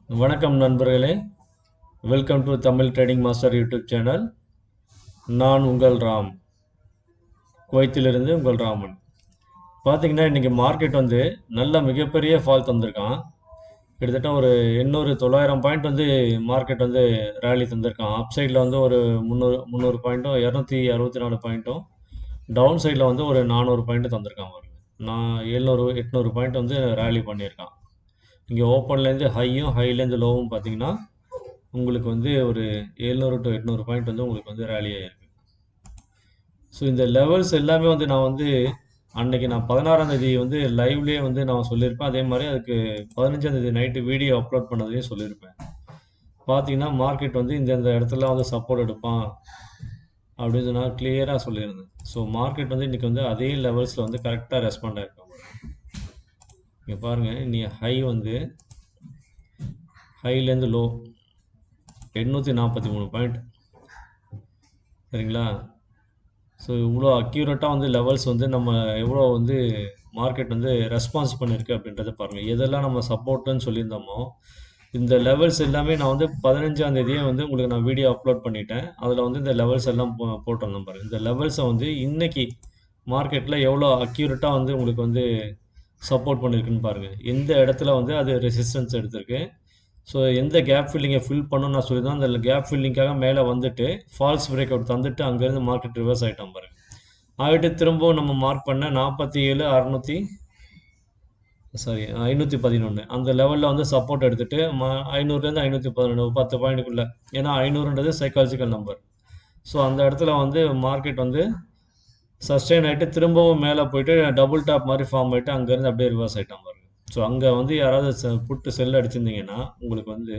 வணக்கம் நண்பர்களே, welcome to Tamil trading master YouTube channel. நான் உங்கள் ராம், குவைத்திலிருந்து உங்கள் ராமன். பார்த்தீங்கன்னா இன்றைக்கி மார்க்கெட் வந்து நல்ல மிகப்பெரிய ஃபால் தந்திருக்கான். கிட்டத்தட்ட ஒரு 800-900 பாயிண்ட் வந்து மார்க்கெட் வந்து ரேலி தந்திருக்கான். அப் சைடில் வந்து ஒரு 300 பாயிண்ட்டும் 264 பாயிண்ட்டும், டவுன் சைடில் வந்து ஒரு 400 பாயிண்ட்டு தந்திருக்கான் பாருங்க. நான் 700-800 பாயிண்ட் வந்து ரேலி பண்ணியிருக்கான். இங்கே ஓப்பன்லேருந்து ஹையும் ஹைலேருந்து லோவும் பார்த்தீங்கன்னா உங்களுக்கு வந்து ஒரு 700 to 800 பாயிண்ட் வந்து உங்களுக்கு வந்து ரேலி ஆகிருக்கு. ஸோ இந்த லெவல்ஸ் எல்லாமே வந்து நான் வந்து அன்னைக்கு நான் 16ஆம் தேதி வந்து லைவ்லேயே வந்து நான் சொல்லியிருப்பேன். அதே மாதிரி அதுக்கு 15ஆம் தேதி நைட்டு வீடியோ அப்லோட் பண்ணதையும் சொல்லியிருப்பேன். பார்த்தீங்கன்னா மார்க்கெட் வந்து இந்த இடத்துல வந்து சப்போர்ட் எடுப்பான் அப்படின்னு நான் கிளியராக சொல்லியிருந்தேன். ஸோ மார்க்கெட் வந்து இன்றைக்கி வந்து அதே லெவல்ஸில் வந்து கரெக்டாக ரெஸ்பாண்ட் ஆகிருக்காங்க. இங்கே பாருங்கள், இனி ஹை வந்து ஹைலேருந்து லோ 843 பாயிண்ட், சரிங்களா? ஸோ இவ்வளோ அக்யூரேட்டாக வந்து லெவல்ஸ் வந்து நம்ம எவ்வளோ வந்து மார்க்கெட் வந்து ரெஸ்பான்ஸ் பண்ணியிருக்கு அப்படின்றத பாருங்கள். எதெல்லாம் நம்ம சப்போர்ட்டுன்னு சொல்லியிருந்தோமோ இந்த லெவல்ஸ் எல்லாமே நான் வந்து 15ஆம் தேதியே வந்து உங்களுக்கு நான் வீடியோ அப்லோட் பண்ணிட்டேன். அதில் வந்து இந்த லெவல்ஸ் எல்லாம் போட்டிருந்தேன் பாருங்கள். இந்த லெவல்ஸை வந்து இன்றைக்கி மார்க்கெட்டில் எவ்வளோ அக்யூரேட்டாக வந்து உங்களுக்கு வந்து சப்போர்ட் பண்ணியிருக்குன்னு பாருங்கள். எந்த இடத்துல வந்து அது ரெசிஸ்டன்ஸ் எடுத்திருக்கு, ஸோ எந்த கேப் ஃபில்லிங்கை ஃபில் பண்ணணும்னு நான் சொல்லியிருந்தேன். அந்த கேப் ஃபில்லிங்காக மேலே வந்துட்டு ஃபால்ஸ் பிரேக் அவுட் தந்துட்டு அங்கேருந்து மார்க்கெட் ரிவர்ஸ் ஆகிட்டான் பாருங்க. ஆகிட்டு திரும்பவும் நம்ம மார்க் பண்ண 511 அந்த லெவலில் வந்து சப்போர்ட் எடுத்துகிட்டு 500லேருந்து 511 10 பாயிண்ட்டுக்குள்ளே, ஏன்னா 500ன்றது சைக்காலஜிக்கல் நம்பர். ஸோ அந்த இடத்துல வந்து மார்க்கெட் வந்து சஸ்டெயின் ஆகிட்டு திரும்பவும் மேலே போயிட்டு டபுள் டாப் மாதிரி ஃபார்ம் ஆகிட்டு அங்கேருந்து அப்படியே ரிவர்ஸ் ஆகிட்டான் பாருங்க. ஸோ அங்கே வந்து யாராவது புட்டு செல் அடிச்சிருந்தீங்கன்னா உங்களுக்கு வந்து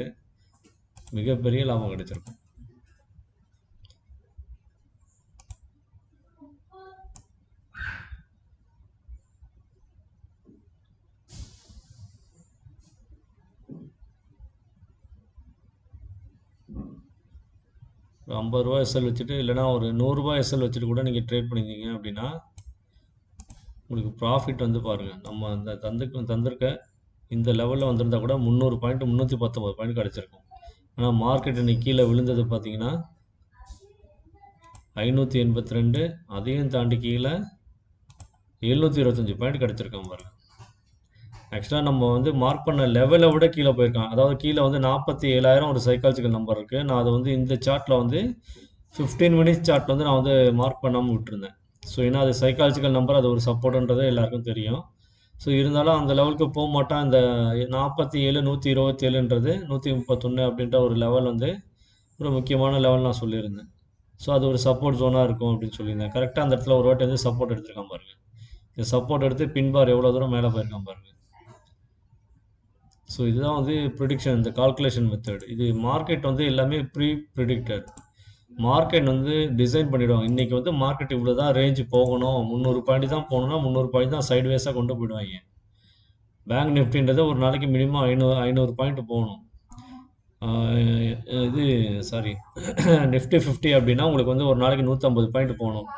மிகப்பெரிய லாபம் கிடைச்சிருக்கும். ஒரு 50 ரூபா எஸ்எல் வச்சுட்டு, இல்லைனா ஒரு 100 ரூபாய் எஸ்எல் வச்சுட்டு கூட நீங்கள் ட்ரேட் பண்ணியிருந்தீங்க அப்படின்னா உங்களுக்கு ப்ராஃபிட் வந்து பாருங்கள், நம்ம அந்த தந்திருக்க இந்த லெவலில் வந்திருந்தால் கூட 300 பாயிண்ட் 319 பாயிண்ட் கிடச்சிருக்கும். ஆனால் மார்க்கெட் இன்னைக்கு கீழே விழுந்தது பார்த்தீங்கன்னா 582, அதையும் தாண்டி கீழே 725 பாயிண்ட் கிடச்சிருக்கோம் பாருங்கள். ஆக்சுவலாக நம்ம வந்து மார்க் பண்ண லெவலை விட கீழே போயிருக்கான். அதாவது கீழே வந்து 47,000 ஒரு சைக்காலஜிக்கல் நம்பர் இருக்குது. நான் அதை வந்து இந்த சார்ட்டில் வந்து 15 மினிட்ஸ் சார்ட் வந்து நான் வந்து மார்க் பண்ணாமல் விட்டுருந்தேன். ஸோ ஏன்னா அது சைக்காலஜிக்கல் நம்பர், அது ஒரு சப்போர்ட்டுன்றது எல்லாருக்கும் தெரியும். ஸோ இருந்தாலும் அந்த லெவலுக்கு போக மாட்டான். இந்த 47 127ன்றது 131 அப்படின்ற ஒரு லெவல் வந்து ஒரு முக்கியமான லெவல் நான் சொல்லியிருந்தேன். ஸோ அது ஒரு சப்போர்ட் ஜோனாக இருக்கும் அப்படின்னு சொல்லியிருந்தேன். கரெக்டாக அந்த இடத்துல ஒரு வாட்டி வந்து சப்போர்ட் எடுத்துருக்கான் பாருங்க. இந்த சப்போர்ட் எடுத்து பின்பார் எவ்வளோ தூரம் மேலே போயிருக்கான் பாருங்க. ஸோ இதுதான் வந்து ப்ரிடிக்ஷன், இந்த கால்குலேஷன் மெத்தட். இது மார்க்கெட் வந்து எல்லாமே ப்ரிடிக்டட். மார்க்கெட் வந்து டிசைன் பண்ணிவிடுவாங்க. இன்றைக்கி வந்து மார்க்கெட் இவ்வளோ தான் ரேஞ்சு போகணும், 300 பாயிண்ட் தான் போகணும்னா 300 பாயிண்ட் தான் சைட்வேஸாக கொண்டு போயிடுவாங்க. பேங்க் நிஃப்டின்றது ஒரு நாளைக்கு மினிமம் 500 பாயிண்ட் போகணும். இது சாரி நிஃப்டி 50 அப்படின்னா உங்களுக்கு வந்து ஒரு நாளைக்கு 150 பாயிண்ட் போகணும்.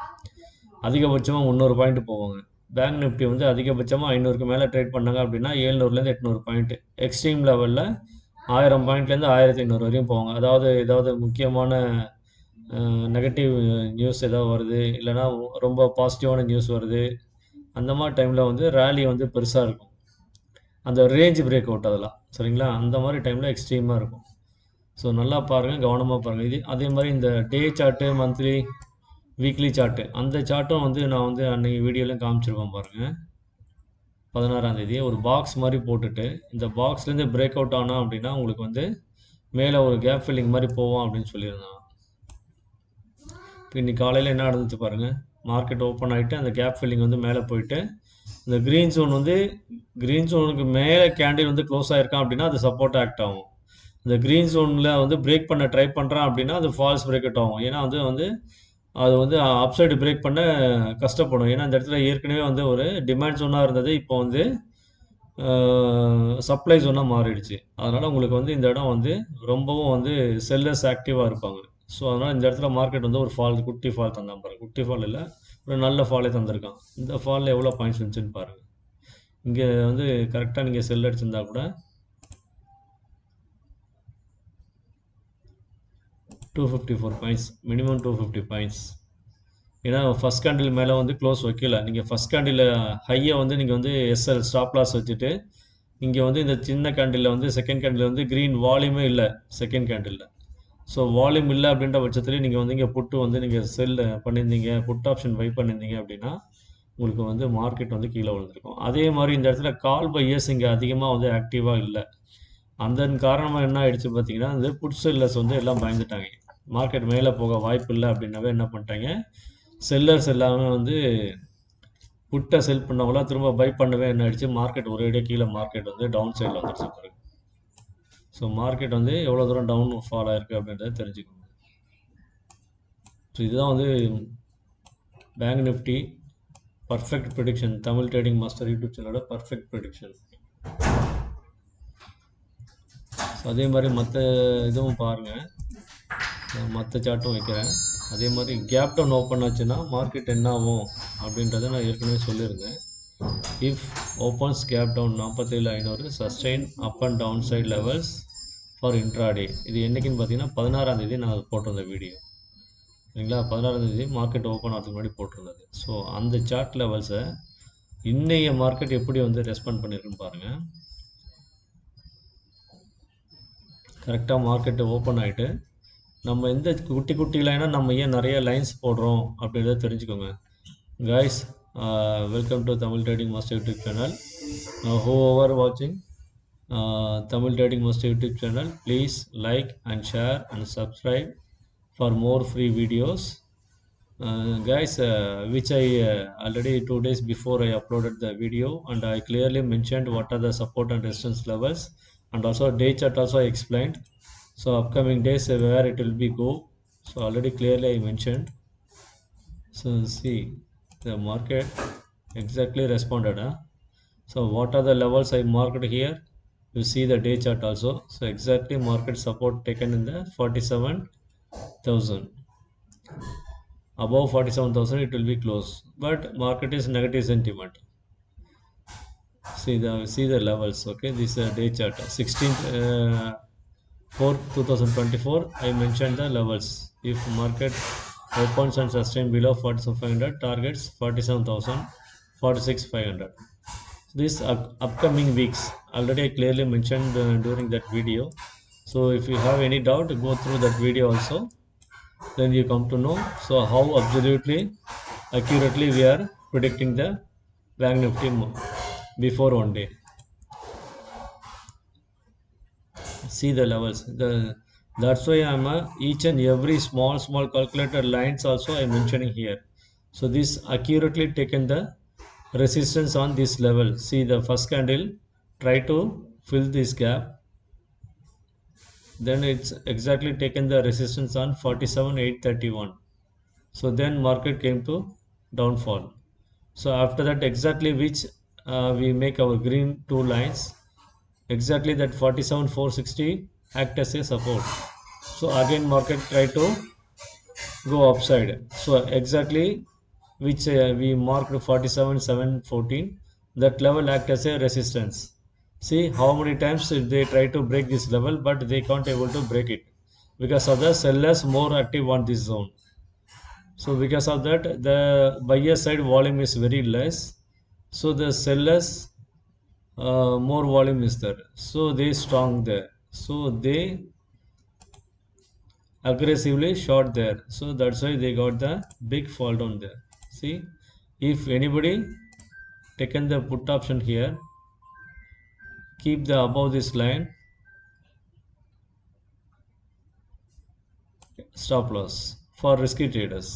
அதிகபட்சமாக 300 பாயிண்ட் போவாங்க. பேங்க் நிஃப்டி வந்து அதிகபட்சமாக 500க்கு மேலே ட்ரேட் பண்ணாங்க அப்படின்னா 700லேருந்து 800 பாயிண்ட். எக்ஸ்ட்ரீம் லெவலில் 1000 பாயிண்ட்லேருந்து 1500 வரையும் போவாங்க. அதாவது ஏதாவது முக்கியமான நெகட்டிவ் நியூஸ் ஏதாவது வருது, இல்லைனா ரொம்ப பாசிட்டிவான நியூஸ் வருது, அந்த மாதிரி டைமில் வந்து ரேலி வந்து பெருசாக இருக்கும். அந்த ரேஞ்ச் பிரேக் அவுட் அதெல்லாம், சரிங்களா? அந்த மாதிரி டைமில் எக்ஸ்ட்ரீமாக இருக்கும். ஸோ நல்லா பாருங்கள், கவனமாக பாருங்கள். இது அதே மாதிரி இந்த டே சார்ட்டு, மந்த்லி, வீக்லி சார்ட்டு, அந்த சார்ட்டும் வந்து நான் வந்து அன்றைக்கி வீடியோலையும் காமிச்சிருப்பேன் பாருங்கள். 16ஆம் தேதி ஒரு பாக்ஸ் மாதிரி போட்டுட்டு இந்த பாக்ஸ்லேருந்து பிரேக் அவுட் ஆனால் அப்படின்னா உங்களுக்கு வந்து மேலே ஒரு கேப் ஃபில்லிங் மாதிரி போவோம் அப்படின்னு சொல்லியிருந்தான். இப்போ இன்றைக்கி காலையில் என்ன நடந்துச்சு பாருங்கள். மார்க்கெட் ஓப்பன் ஆகிட்டு அந்த கேப் ஃபில்லிங் வந்து மேலே போயிட்டு இந்த க்ரீன் ஜோன் வந்து க்ரீன் ஜோனுக்கு மேலே கேண்டில் வந்து க்ளோஸ் ஆகிருக்கான் அப்படின்னா அது சப்போர்ட் ஆக்ட் ஆகும். இந்த க்ரீன் ஜோனில் வந்து பிரேக் பண்ண ட்ரை பண்ணுறான் அப்படின்னா அது ஃபால்ஸ் பிரேக் அவுட் ஆகும். ஏன்னா வந்து அது வந்து அப்சைடு பிரேக் பண்ண கஷ்டப்படும். ஏன்னா அந்த இடத்துல ஏற்கனவே வந்து ஒரு டிமாண்ட் ஜோனாக இருந்தது, இப்போ வந்து சப்ளை ஜோனாக மாறிடுச்சு. அதனால் உங்களுக்கு வந்து இந்த இடம் வந்து ரொம்பவும் வந்து செல்லர்ஸ் ஆக்டிவாக இருப்பாங்க. ஸோ அதனால் இந்த இடத்துல மார்க்கெட் வந்து ஒரு ஃபால், குட்டி ஃபால் தந்தான் பாருங்கள். குட்டி ஃபால் இல்லை, ஒரு நல்ல ஃபாலே தந்திருக்கான். இந்த ஃபாலில் எவ்வளோ பாயிண்ட்ஸ் இருந்துச்சுன்னு பாருங்கள். இங்கே வந்து கரெக்டாக நீங்கள் செல் அடிச்சிருந்தா கூட 254 பாயிண்ட்ஸ், மினிமம் 250 பாயிண்ட்ஸ். ஏன்னா ஃபஸ்ட் கேண்டில் மேலே வந்து க்ளோஸ் வைக்கல. நீங்கள் ஃபஸ்ட் கேண்டில் ஹையை வந்து நீங்கள் வந்து எஸ்எல் ஸ்டாப் லாஸ் வச்சுட்டு இங்கே வந்து இந்த சின்ன கேண்டில் வந்து செகண்ட் கேண்டில் வந்து க்ரீன் வால்யூமே இல்லை செகண்ட் கேண்டில். ஸோ வால்யூம் இல்லை அப்படின்ற பட்சத்துலேயும் நீங்கள் வந்து இங்கே புட்டு வந்து நீங்கள் செல் பண்ணியிருந்தீங்க, புட் ஆப்ஷன் பை பண்ணியிருந்தீங்க அப்படின்னா உங்களுக்கு வந்து மார்க்கெட் வந்து கீழே விழுந்திருக்கும். அதே மாதிரி இந்த இடத்துல கால் பையர்ஸ் இங்கே அதிகமாக வந்து ஆக்டிவாக இல்லை. அதன் காரணமாக என்ன ஆயிடுச்சு பார்த்தீங்கன்னா, இந்த புட் செல்லர்ஸ் வந்து எல்லாம் பயந்துட்டாங்க. மார்க்கெட் மேலே போக வாய்ப்பு இல்லை அப்படின்னாவே என்ன பண்ணிட்டாங்க, செல்லர்ஸ் எல்லாமே வந்து புட்டை செல் பண்ணவங்களாம் திரும்ப பை பண்ணவே என்ன ஆயிடுச்சு, மார்க்கெட் ஒரேடியாக கீழே மார்க்கெட் வந்து டவுன் சைடில் வந்துருச்சு பிறகு. ஸோ மார்க்கெட் வந்து எவ்வளோ தூரம் டவுன் ஃபால் ஆயிருக்கு அப்படின்றத தெரிஞ்சுக்கோங்க. ஸோ இதுதான் வந்து bank Nifty perfect prediction, Tamil trading master YouTube சேனலோட பர்ஃபெக்ட் ப்ரெடிக்ஷன். ஸோ அதே மாதிரி மற்ற இதுவும் பாருங்கள், மற்ற சார்ட்டும் வைக்கிறேன். அதே மாதிரி கேப் டவுன் ஓப்பன் ஆச்சுன்னா மார்க்கெட் என்ன ஆகும் அப்படின்றத நான் ஏற்கனவே சொல்லியிருந்தேன். If opens gap down 47,500 sustain up and down side levels for intraday. இது என்றைக்குன்னு பார்த்தீங்கன்னா 16ஆம் தேதி நான் போட்டிருந்தேன் வீடியோ, சரிங்களா? 16ஆம் தேதி மார்க்கெட் ஓப்பன் ஆகிறதுக்கு முன்னாடி போட்டிருந்தது. ஸோ அந்த சார்ட் லெவல்ஸை இன்னைய மார்க்கெட் எப்படி வந்து ரெஸ்பாண்ட் பண்ணியிருக்குன்னு பாருங்கள். கரெக்டாக மார்க்கெட்டு ஓப்பன் ஆகிட்டு நம்ம எந்த குட்டி குட்டி லைனாக நம்ம ஏன் நிறைய லைன்ஸ் போடுறோம் அப்படின்றத தெரிஞ்சுக்கோங்க. Guys, welcome to Tamil trading master YouTube channel. whoever watching Tamil Trading Master YouTube channel, please like and share and subscribe for more free videos. Guys, which I already 2 days before I uploaded the video and I clearly mentioned what are the support and resistance levels, and also day chart also I explained. So upcoming days where it will be go, so already clearly I mentioned. So see the market exactly responded, huh? So what are the levels I marked here? You see the day chart also. So exactly market support taken in the 47,000. Above 47,000 it will be close, but market is negative sentiment. See the levels. Okay, this day chart 16th 4th 2024 I mentioned the levels. If market opens and sustain below 47,500, targets 47,000, 46,500. This upcoming weeks already I clearly mentioned during that video. So if you have any doubt, go through that video also, then you come to know so how absolutely accurately we are predicting the Bank Nifty before one day. See the levels. That's why I'm each and every small calculated lines also I'm mentioning here. So this accurately taken the resistance on this level. See the first candle, try to fill this gap, then it's exactly taken the resistance on 47,831. So then market came to downfall. So after that exactly which we make our green two lines, exactly that 47,460 act as a support. So again market try to go upside. So exactly which we marked 47,714, that level act as a resistance. See how many times they try to break this level, but they can't able to break it because of the sellers more active on this zone. So because of that the buyer side volume is very less, so the sellers more volume is there, so they strong there, so they aggressively short there. So that's why they got the big fall down there. See, if anybody taken the put option here, keep the above this line stop loss for risky traders.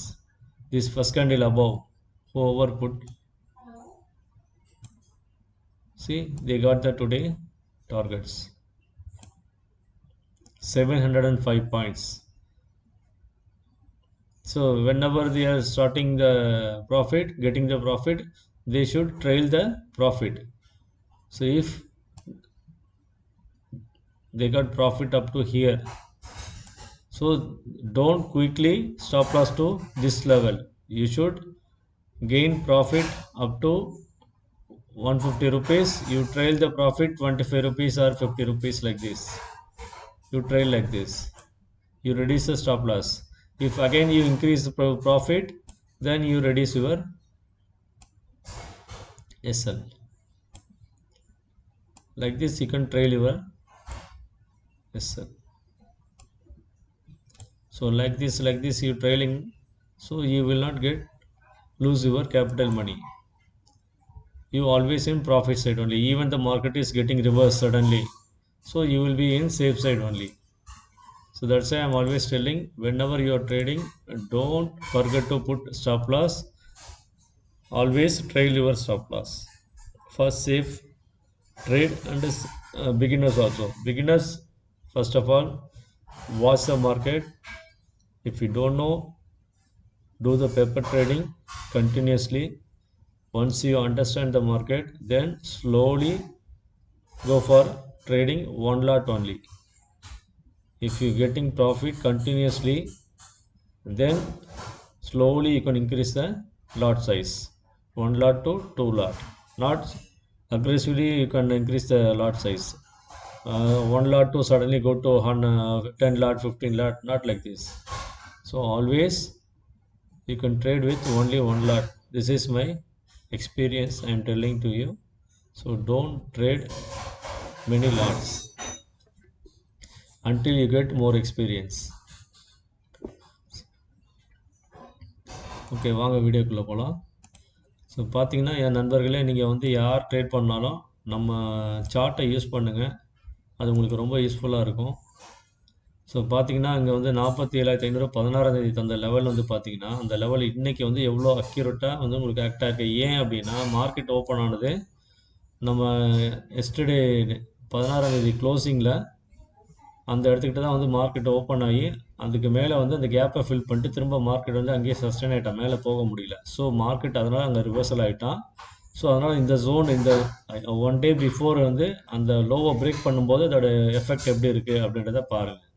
This first candle above, whoever put, see they got the today targets 705 points. So whenever they are starting the profit, getting the profit, they should trail the profit. So if they got profit up to here, so don't quickly stop loss to this level. You should gain profit up to 150 rupees. You trail the profit 25 rupees or 50 rupees like this. You trail like this. you reduce the stop loss. If again you increase the profit, then you reduce your SL. Like this you can trail your SL. So like this you trailing, so you will not lose your capital money. You always in profit side only, even the market is getting reversed suddenly, so you will be in safe side only. So that's why I'm always telling, whenever you are trading, don't forget to put stop loss. Always trail your stop loss for safe trade. And beginners also, beginners, first of all, watch the market. If you don't know, do the paper trading continuously. Once you understand the market, then slowly go for trading one lot only. If you getting profit continuously, then slowly you can increase the lot size, one lot to two lot. Not aggressively you can increase the lot size, one lot to suddenly go to 10 lot 15 lot, not like this. So always you can trade with only one lot. This is my experience I am telling to you. So don't trade many lots until you get more experience. Okay, வாங்க வீடியோக்குள்ளே போகலாம். So பார்த்தீங்கன்னா, என் நண்பர்களே, நீங்கள் வந்து யார் trade பண்ணாலும் நம்ம சார்ட்டை யூஸ் பண்ணுங்கள். அது உங்களுக்கு ரொம்ப யூஸ்ஃபுல்லாக இருக்கும். ஸோ பார்த்தீங்கன்னா, இங்கே வந்து 47,500 16ஆம் தேதி தந்த லெவல் வந்து பார்த்தீங்கன்னா, அந்த லெவல் இன்றைக்கி வந்து எவ்வளோ அக்யூரேட்டாக வந்து உங்களுக்கு ஆக்டாக இருக்குது. ஏன் அப்படின்னா, மார்க்கெட் ஓப்பன் ஆனது நம்ம எஸ்டர்டே 16ஆம் தேதி க்ளோசிங்கில் அந்த இடத்துக்கிட்ட தான் வந்து மார்க்கெட் ஓப்பன் ஆகி, அதுக்கு மேலே வந்து அந்த கேப்பை ஃபில் பண்ணிட்டு திரும்ப மார்க்கெட் வந்து அங்கேயே சஸ்டெயின் ஆகிட்டான், மேலே போக முடியல. ஸோ மார்க்கெட் அதனால் அங்கே ரிவர்சல் ஆகிட்டான். ஸோ அதனால் இந்த ஜோன், இந்த ஒன் டே பிஃபோர் வந்து அந்த லோவை பிரேக் பண்ணும்போது அதோட எஃபெக்ட் எப்படி இருக்குது அப்படின்றத பாருங்கள்.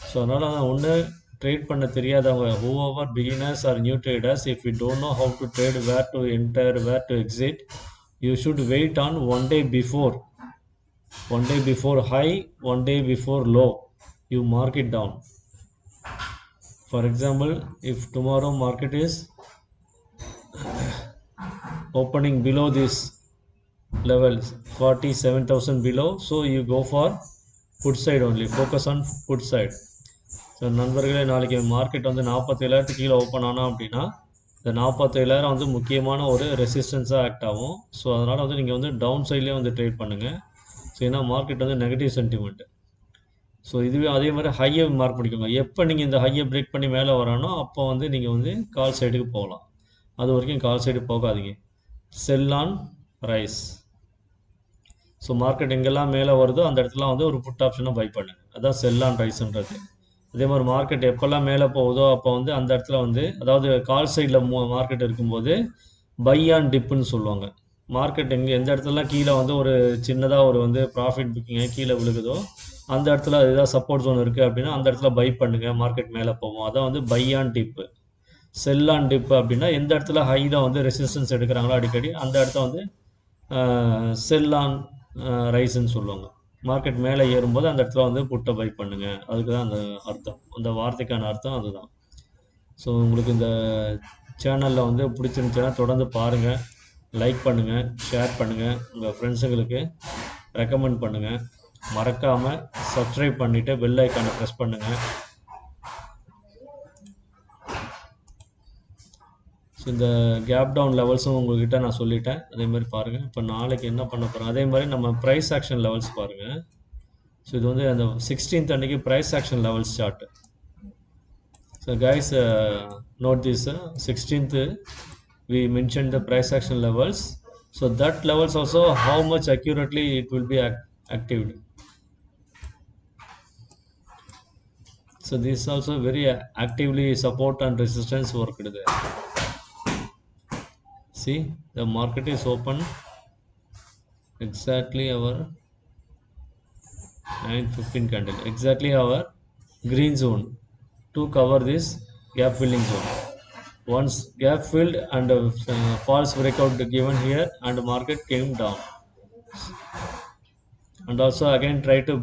ஸோ அதனால் ஒன்று ட்ரேட் பண்ண தெரியாதவங்க, whoever beginners or new traders, if you don't know how to trade, where to enter, where to exit, you should wait on one day before high, one day before low, you mark it down. For example, if tomorrow market is opening below this level 47,000 below, so you go for put side only, focus on put side. So நண்பர்களே, நாளைக்கு market வந்து 47,000 கீழே open ஆனால் அப்படின்னா, இந்த 47,000 வந்து முக்கியமான ஒரு ரெசிஸ்டன்ஸாக ஆக்ட் ஆகும். ஸோ அதனால் வந்து நீங்கள் வந்து டவுன் சைட்லேயே வந்து ட்ரேட் பண்ணுங்கள். ஸோ ஏன்னா மார்க்கெட் வந்து நெகட்டிவ் சென்டிமெண்ட். ஸோ இதுவே அதே மாதிரி ஹையை மார்க் பண்ணிக்கோங்க. எப்போ நீங்கள் இந்த ஹையை பிரேக் பண்ணி மேலே வரானோ அப்போ வந்து நீங்கள் வந்து கால் சைடுக்கு போகலாம். அது வரைக்கும் கால் சைடு போகாதீங்க. செல் ஆன் ரைஸ். ஸோ மார்க்கெட் எங்கெல்லாம் மேலே வருதோ அந்த இடத்துல வந்து ஒரு புட் ஆப்ஷனை பை பண்ணுங்கள். அதான் செல் ஆன் ரைஸ்ன்றது. அதே மாதிரி மார்க்கெட் எப்போல்லாம் மேலே போகுதோ அப்போ வந்து அந்த இடத்துல வந்து, அதாவது கால் சைடில் மார்க்கெட் இருக்கும்போது பை ஆன் டிப்புன்னு சொல்லுவாங்க. மார்க்கெட் எந்த இடத்துலலாம் கீழே வந்து ஒரு சின்னதாக ஒரு வந்து ப்ராஃபிட் புக்கிங்க கீழே விழுகுதோ அந்த இடத்துல ஏதாவது சப்போர்ட் ஜோன் இருக்குது அப்படின்னா அந்த இடத்துல பை பண்ணுங்கள், மார்க்கெட் மேலே போகும். அதான் வந்து buy on dip. Sell on dip அப்படின்னா எந்த இடத்துல ஹையில் வந்து ரெசிஸ்டன்ஸ் எடுக்கிறாங்களோ அடிக்கடி அந்த இடத்த வந்து செல் ஆன் ரைஸ்ன்னு சொல்லுவாங்க. மார்க்கெட் மேலே ஏறும்போது அந்த இடத்துல வந்து புட்டை பை பண்ணுங்கள். அதுக்கு தான் அந்த அர்த்தம், அந்த வார்த்தைக்கான அர்த்தம் அதுதான். ஸோ உங்களுக்கு இந்த சேனலில் வந்து பிடிச்சிருந்துச்சுன்னா தொடர்ந்து பாருங்கள், லைக் பண்ணுங்கள், ஷேர் பண்ணுங்கள், உங்கள் ஃப்ரெண்ட்ஸுங்களுக்கு ரெக்கமெண்ட் பண்ணுங்கள். மறக்காமல் சப்ஸ்கிரைப் பண்ணிவிட்டு பெல் ஐக்கானை ப்ரெஸ் பண்ணுங்கள். ஸோ இந்த கேப் டவுன் லெவல்ஸும் உங்கள்கிட்ட நான் சொல்லிட்டேன். அதே மாதிரி பாருங்கள். இப்போ நாளைக்கு என்ன பண்ண போகிறோம், அதே மாதிரி நம்ம ப்ரைஸ் ஆக்ஷன் லெவல்ஸ் பாருங்கள். ஸோ இது வந்து அந்த 16th அன்றைக்கி price action levels chart. So guys, note this, 16th we mentioned the price action levels. So that levels also how much accurately it will be actived. So this also very actively support and resistance worked there. See, the market is open exactly our 9:15 candle, exactly our green zone to cover this gap filling zone. Once gap filled and false breakout given here and market came down and also again try to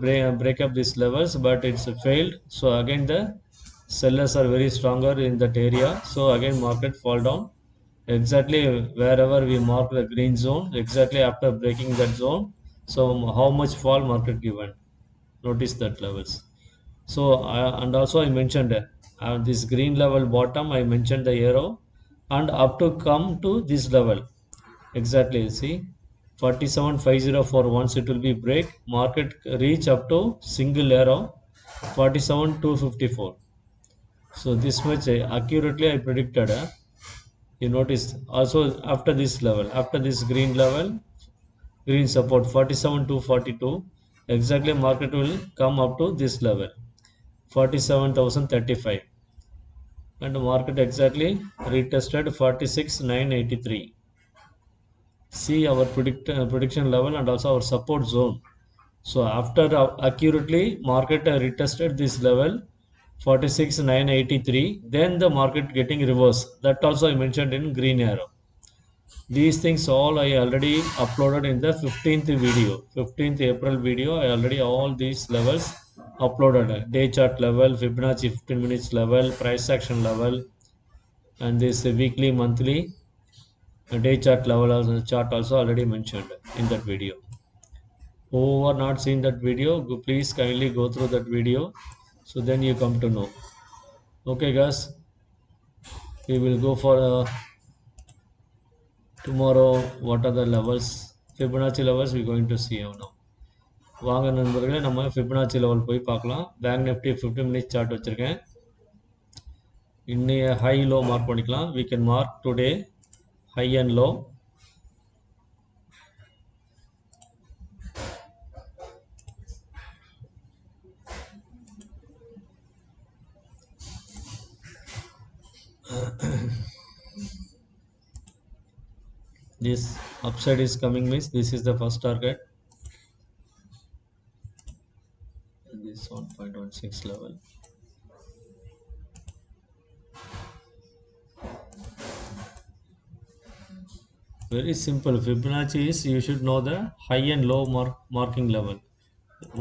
break up these levels, but it's failed. So again the sellers are very stronger in that area, so again market fall down exactly wherever we mark the green zone, exactly after breaking that zone. So how much fall market given, notice that levels. So and also I mentioned this green level bottom, I mentioned the arrow, and up to come to this level exactly, see 47,504, once it will be break, market reach up to single arrow 47,254. So this much accurately I predicted. You notice also after this level, after this green level, green support 47,242, exactly market will come up to this level 47,035, and the market exactly retested 46,983. See our prediction level and also our support zone. So after accurately market retested this level 46,983, then the market getting reverse. That also I mentioned in green arrow. These things all I already uploaded in the 15th video, 15th April video. I already all these levels uploaded. Day chart level, Fibonacci 15 minutes level, price action level, and this weekly, monthly, day chart level also, chart also already mentioned in that video. Who are not seen that video, please kindly go through that video, so then you come to know. Okay guys, we will go for tomorrow. What are the levels, Fibonacci levels we going to see now. வாங்க நண்பர்களே, நம்ம Fibonacci level போய் பார்க்கலாம். Bank Nifty 15 minutes chart வச்சுருக்கேன். இன்னைய high low mark பண்ணிக்கலாம். we can mark today high and low. This upside is coming means this is the first target, and this 1.16 level. Very simple. Fibonacci is, you should know the high and low marking level.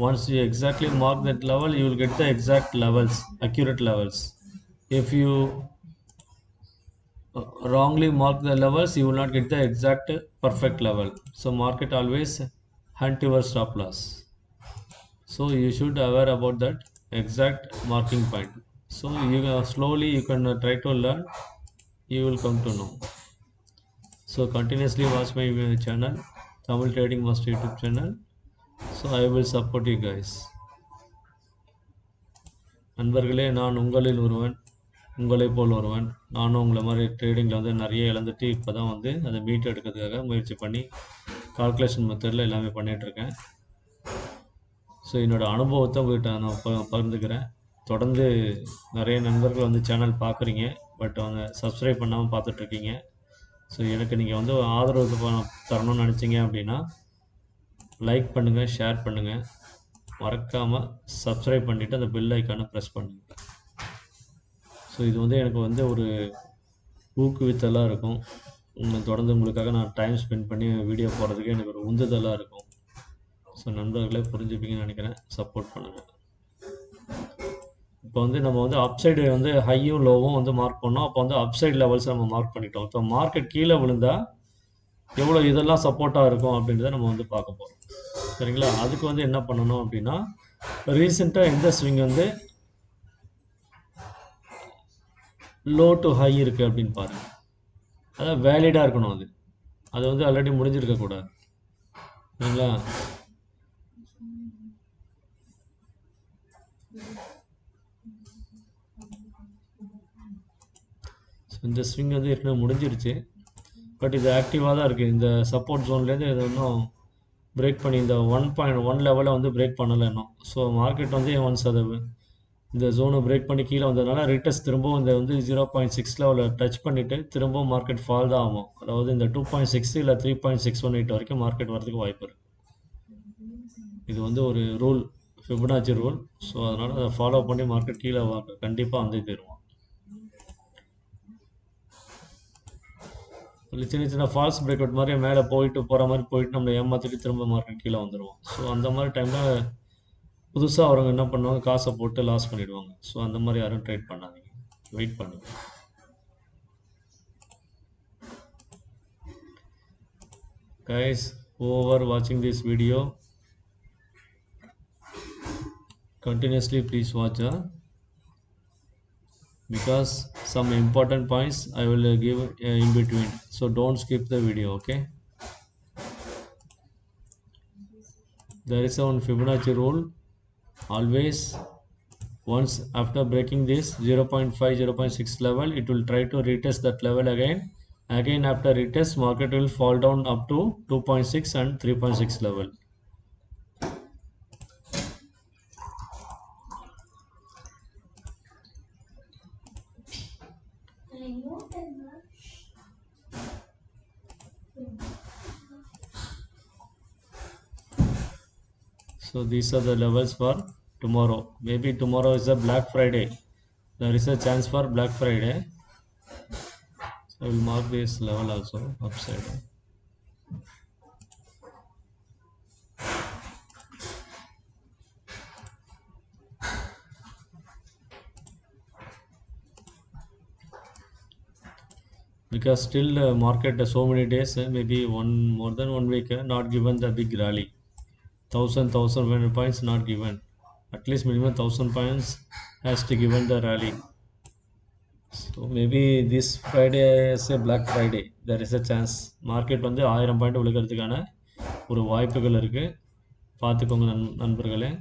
Once you exactly mark that level, you will get the exact levels, accurate levels. If you wrongly mark the levels, you will not get the exact perfect level. So market always hunt your stop loss. So you should aware about that exact marking point. So you slowly you can try to learn, you will come to know. So continuously watch my channel, Tamil Trading Master YouTube channel. So I will support you guys. நண்பர்களே, நான் உங்களில் ஒருவன், உங்களை போல் ஒருவன். நானும் உங்களை மாதிரி ட்ரேடிங்கில் வந்து நிறைய இழந்துட்டு இப்போ தான் வந்து அதை மீட் எடுக்கிறதுக்காக முயற்சி பண்ணி கால்குலேஷன் மெத்தடில் எல்லாமே பண்ணிகிட்ருக்கேன். ஸோ என்னோடய அனுபவத்தை உங்கள்கிட்ட நான் பகிர்ந்துக்கிறேன். தொடர்ந்து நிறைய நண்பர்கள் வந்து சேனல் பார்க்குறீங்க, பட் அவங்க சப்ஸ்கிரைப் பண்ணாமல் பார்த்துட்ருக்கீங்க. ஸோ எனக்கு நீங்கள் வந்து ஆதரவு தரணும்னு நினச்சிங்க அப்படின்னா லைக் பண்ணுங்கள், ஷேர் பண்ணுங்கள், மறக்காமல் சப்ஸ்கிரைப் பண்ணிவிட்டு அந்த பெல் ஐக்கானை ப்ரெஸ் பண்ணுங்கள். ஸோ இது வந்து எனக்கு வந்து ஒரு ஊக்குவித்தலாக இருக்கும். தொடர்ந்து உங்களுக்காக நான் டைம் ஸ்பெண்ட் பண்ணி வீடியோ போடுறதுக்கு எனக்கு ஒரு உந்துதலாக இருக்கும். ஸோ நண்பர்களே புரிஞ்சுப்பீங்கன்னு நினைக்கிறேன். சப்போர்ட் பண்ணுங்கள். இப்போ வந்து நம்ம வந்து அப்சைடு வந்து ஹையும் லோவும் வந்து மார்க் பண்ணோம். அப்போ வந்து அப்சைடு லெவல்ஸ் நம்ம மார்க் பண்ணிட்டோம். இப்போ மார்க்கெட் கீழே விழுந்தால் எவ்வளோ இதெல்லாம் சப்போர்ட்டாக இருக்கும் அப்படின்றத நம்ம வந்து பார்க்க போகிறோம். சரிங்களா? அதுக்கு வந்து என்ன பண்ணணும் அப்படின்னா, ரீசெண்டாக எந்த ஸ்விங் வந்து லோ டு ஹை இருக்குது அப்படின்னு பாருங்கள். அதாவது வேலிடாக இருக்கணும். அது வந்து ஆல்ரெடி முடிஞ்சிருக்கக்கூடாது. சரிங்களா? இந்த ஸ்விங் வந்து ஏற்கனவே முடிஞ்சிருச்சு, பட் இது ஆக்டிவாக தான் இருக்குது. இந்த சப்போர்ட் ஜோன்லேருந்து இது இன்னும் பிரேக் பண்ணி இந்த 1.1 லெவலை வந்து பிரேக் பண்ணலை இன்னும். ஸோ மார்க்கெட் வந்து ஒன்ஸ் அதை இந்த ஜோனை பிரேக் பண்ணி கீழே வந்ததுனால ரிட்டர்ஸ் திரும்பவும் இந்த வந்து 0.6 லெவலில் டச் பண்ணிவிட்டு திரும்பவும் மார்க்கெட் ஃபால் தான் ஆகும். அதாவது இந்த 2.6 இல்லை 3.618 வரைக்கும் மார்க்கெட் வரதுக்கு வாய்ப்பு இருக்குது. இது வந்து ஒரு ரூல், ஃபிபனாச்சி ரூல். ஸோ அதனால் அதை ஃபாலோ பண்ணி மார்க்கெட் கீழே கண்டிப்பாக வந்து தருவோம். சின்ன சின்ன ஃபால்ஸ் பிரேக் அவுட் மாதிரி மேலே போகிற மாதிரி போயிட்டு நம்மளை ஏமாற்றிட்டு திரும்ப மார்க்கெட் கீழே வந்துடுவோம். ஸோ அந்த மாதிரி டைமில் புதுசாக அவங்க என்ன பண்ணுவாங்க, காசை போட்டு லாஸ் பண்ணிவிடுவாங்க. ஸோ அந்த மாதிரி யாரும் ட்ரேட் பண்ணாதீங்க, வெயிட் பண்ணுங்கள். Guys, whoever watching this video, continuously please watch, because some important points I will give in between, so don't skip the video. Okay, there is one Fibonacci rule. Always once after breaking this 0.5 0.6 level, it will try to retest that level again. After retest, market will fall down up to 2.6 and 3.6 level. So these are the levels for tomorrow. Maybe tomorrow is a Black Friday. There is a chance for Black Friday. So I will mark this level also upside down. Because still market so many days, maybe more than 1 week, not given the big rally. 1,100 points not given. At least minimum 1,000 points has to given the rally. So maybe this Friday is a Black Friday. There is a chance market வந்து 1000 point விழுகிறதுக்கான ஒரு வாய்ப்புகள் இருக்கு. பார்த்துக்கோங்க நண்பர்களே.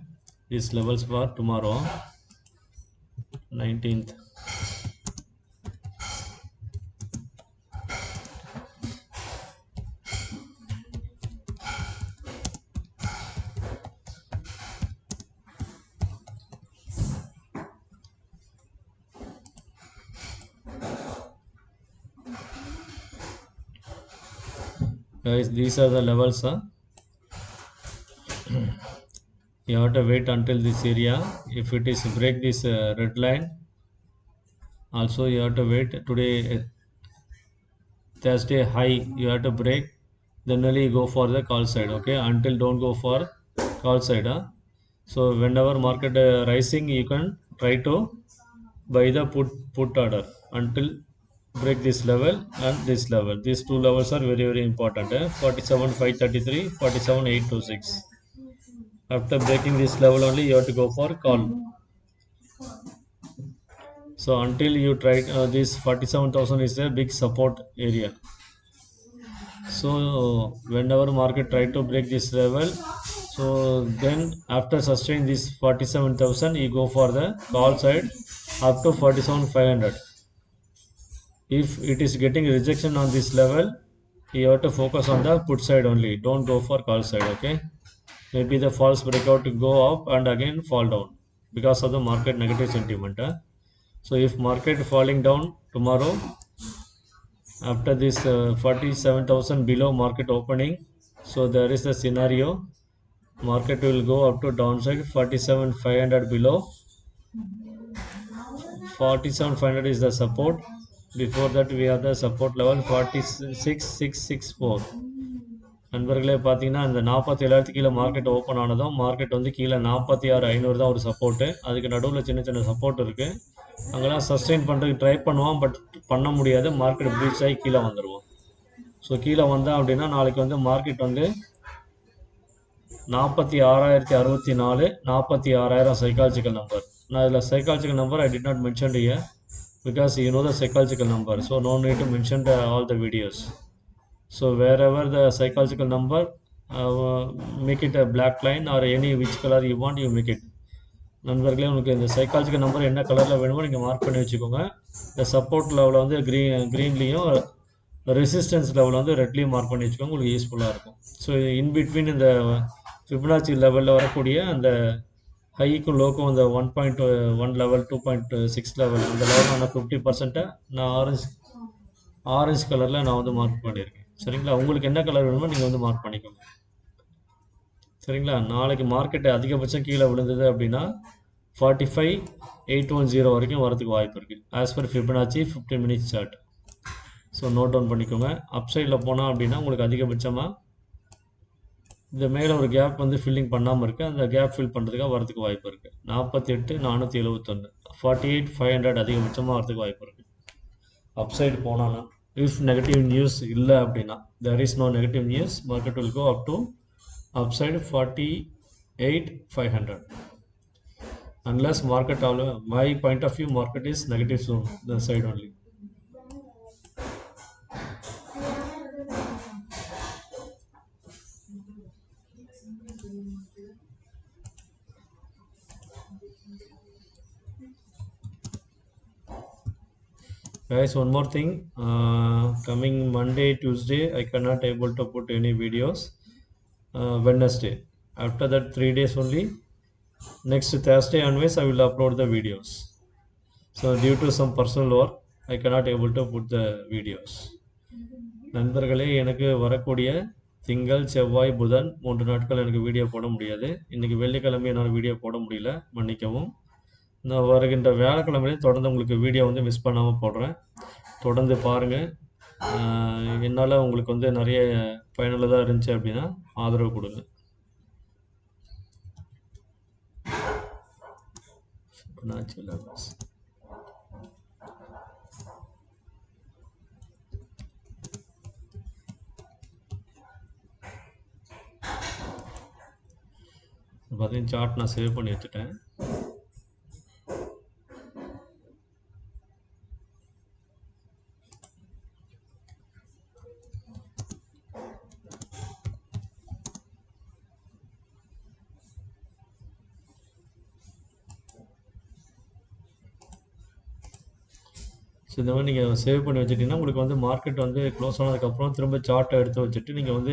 These levels for tomorrow 19th. Guys, these are the levels. You have to wait until this area. If it is break this red line, also you have to wait. Today Thursday high, you have to break, then only go for the call side. Okay, until don't go for call side. So whenever market rising, you can try to buy the put order until break this level and this level. These two levels are very very important. 47,533, 47,826. After breaking this level only, you have to go for call. So until you try this 47,000 is a big support area. So whenever market try to break this level, so then after sustain this 47,000, you go for the call side up to 47,500. If it is getting rejection on this level, you have to focus on the put side only. Don't go for call side. Okay, maybe the false breakout to go up and again fall down because of the market negative sentiment. So if market falling down tomorrow after this 47,000 below market opening, so there is a scenario market will go up to downside 47,500 below. 47,500 is the support. Before that we have the support level 46,664. நண்பர்களே பார்த்தீங்கன்னா இந்த 47,000 கீழே market open ஆனதும் market வந்து கீழே 46,500 தான் ஒரு support. அதுக்கு நடுவில் சின்ன சின்ன சப்போர்ட் இருக்குது. அங்கெல்லாம் சஸ்டெயின் பண்ணுறதுக்கு ட்ரை பண்ணுவோம், பட் பண்ண முடியாது. மார்க்கெட் ப்ரீச் ஆகி கீழே வந்துடுவோம். ஸோ கீழே வந்தேன் அப்படின்னா நாளைக்கு வந்து மார்க்கெட் வந்து 46,064, 46,000 சைக்காலஜிக்கல் நம்பர். நான் இதில் psychological number I did not mention here because you know the psychological number, so no need to mention all the videos. So wherever the psychological number, make it a black line or any which color you want, you make it. நண்பர்களே, உங்களுக்கு இந்த psychological number என்ன கலரில் வேணுமோ நீங்கள் mark பண்ணி வச்சுக்கோங்க. இந்த சப்போர்ட் லெவலில் வந்து க்ரீன்லேயும் ரெசிஸ்டன்ஸ் லெவலில் வந்து ரெட்லேயும் மார்க் பண்ணி வச்சுக்கோங்க. உங்களுக்கு யூஸ்ஃபுல்லாக இருக்கும். ஸோ இன்பிட்வீன் இந்த ஃபிபனாச்சி லெவலில் வரக்கூடிய அந்த ஹைக்கும் லோக்கும் அந்த 1.1 லெவல் 2.6 லெவல் அந்த லெவலான 50% நான் ஆரஞ்சு கலரில் நான் வந்து மார்க் பண்ணியிருக்கேன். சரிங்களா? உங்களுக்கு என்ன கலர் வேணுமோ நீங்கள் வந்து மார்க் பண்ணிக்கோங்க. சரிங்களா? நாளைக்கு மார்க்கெட்டு அதிகபட்சம் கீழே விழுந்தது அப்படின்னா 45,810 வரைக்கும் வரதுக்கு வாய்ப்பு இருக்குது. As per Fibonacci 15 minutes chart. So note down பண்ணிக்கோங்க. அப் சைடில் போனால் அப்படின்னா உங்களுக்கு அதிகபட்சமாக இந்த மேலே ஒரு கேப் வந்து ஃபில்லிங் பண்ணாமல் இருக்குது, அந்த கேப் ஃபில் பண்ணுறதுக்காக வரதுக்கு வாய்ப்பு இருக்குது. 48,471 48,500 அதிகபட்சமாக வரதுக்கு வாய்ப்பு இருக்குது அப் சைடு போனான்னா. இஃப் நெகட்டிவ் நியூஸ் இல்லை அப்படின்னா, there is no negative news, market will go up to upside 48,500. Unless market, my point of view, market is negative zone, the side only. Guys, one more thing, coming Monday, Tuesday, I cannot able to put any videos. Wednesday, after that 3 days only, next Thursday onwards I will upload the videos. So due to some personal work, I cannot able to put the videos. நண்பர்களே, எனக்கு வரக்கூடிய திங்கள், செவ்வாய், புதன் 3 நாட்கள் எனக்கு video போட முடியாது. இன்றைக்கி வெள்ளிக்கிழமை என்னால் வீடியோ போட முடியல, மன்னிக்கவும். நான் வருகின்ற வியாழக்கிழமையிலே தொடர்ந்து உங்களுக்கு வீடியோ வந்து மிஸ் பண்ணாமல் போடுறேன். தொடர்ந்து பாருங்கள். என்னால் உங்களுக்கு வந்து நிறைய பயனுள்ளதாக இருந்துச்சு அப்படின்னா ஆதரவு கொடுங்க. பார்த்தீங்கன்னா சார்ட் நான் சேவ் பண்ணி வச்சுட்டேன். ஸோ இந்த மாதிரி நீங்கள் சேவ் பண்ணி வச்சுட்டிங்கன்னா உங்களுக்கு வந்து மார்க்கெட் வந்து க்ளோஸ் ஆனதுக்கப்புறம் திரும்ப சார்ட்டை எடுத்து வச்சுட்டு நீங்கள் வந்து